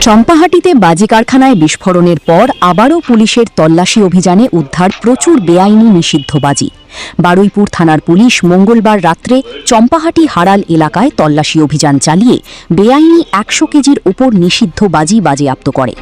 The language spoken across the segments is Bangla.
চম্পাহাটিতে বাজি কারখানায় বিস্ফোরণের পর আবারও পুলিশের তল্লাশি অভিযানে উদ্ধার প্রচুর বেআইনি নিষিদ্ধ বাজি। বারুইপুর থানার পুলিশ মঙ্গলবার রাত্রে চম্পাহাটি হাড়াল এলাকায় তল্লাশি অভিযান চালিয়ে বেআইনি ১০০ কেজির উপর নিষিদ্ধ বাজি বাজেয়াপ্ত করে।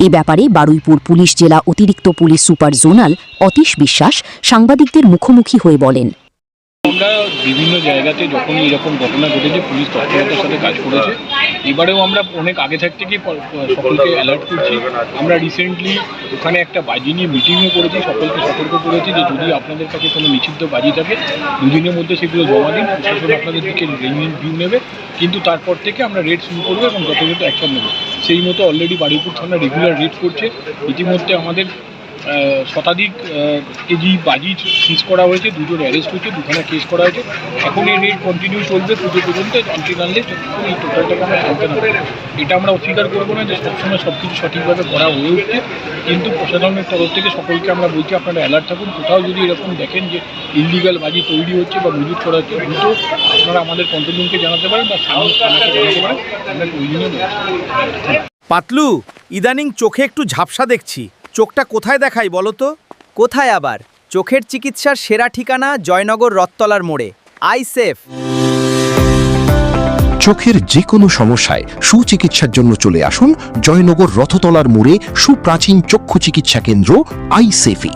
এ ব্যাপারে বারুইপুর পুলিশ জেলা অতিরিক্ত পুলিশ সুপার জোনাল অতীশ বিশ্বাস সাংবাদিকদের মুখোমুখি হয়ে বলেন, আমরা বিভিন্ন জায়গাতে যখন এরকম ঘটনা ঘটেছে পুলিশ তৎপরতার সাথে কাজ করেছে। এবারেও আমরা অনেক আগে থাকতে গিয়ে সকলকে অ্যালার্ট করছি। আমরা রিসেন্টলি ওখানে একটা বাজি নিয়ে মিটিংও করেছি, সকলকে সতর্ক করেছি যে যদি আপনাদের কাছে কোনো নিষিদ্ধ বাজি থাকে দুদিনের মধ্যে সেগুলো জমা দিন, প্রশাসন আপনাদের দিকে রিভিউ নেবে, কিন্তু তারপর থেকে আমরা রেড শুরু করবো এবং যথাযথ অ্যাকশন নেব। সেই মতো অলরেডি বারুইপুর থানা রেগুলার রেড করছে। ইতিমধ্যে আমাদের শতাধিক কেজি বাজি সিজ করা হয়েছে, দুজন অ্যারেস্ট হয়েছে, দুখানা কেস করা হয়েছে। এখন এই রেড কন্টিনিউ চলবে পুজো পর্যন্ত, আনটিল আনলেস যতক্ষণ এই টোটালটাকে আমরা জানতে না পারি। এটা আমরা অস্বীকার করবো না যে সবসময় সব কিছু সঠিকভাবে করা হয়ে উঠছে, কিন্তু প্রশাসনের তরফ থেকে সকলকে আমরা বলছি আপনারা অ্যালার্ট থাকুন। কোথাও যদি এরকম দেখেন যে ইললিগাল বাজি তৈরি হচ্ছে বা মজুত করা হচ্ছে, দ্রুত আপনারা আমাদের কন্ট্রোল রুমকে জানাতে পারেন বা থানাকে জানাতে পারেন, আমরা প্রয়োজনীয় ব্যবস্থা। পাতলু, ইদানিং চোখে একটু ঝাপসা দেখছি, চোখটা কোথায় দেখাই বলো তো? কোথায় আবার? চোখের চিকিৎসার সেরা ঠিকানা জয়নগর রথতলার মোড়ে, আই সেফ। চোখের যে কোনো সমস্যায় সুচিকিৎসার জন্য চলে আসুন জয়নগর রথতলার মোড়ে সুপ্রাচীন চক্ষু চিকিৎসা কেন্দ্র আই সেফি।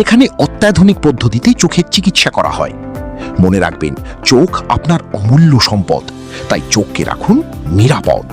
এখানে অত্যাধুনিক পদ্ধতিতে চোখের চিকিৎসা করা হয়। মনে রাখবেন, চোখ আপনার অমূল্য সম্পদ, তাই চোখকে রাখুন নিরাপদ।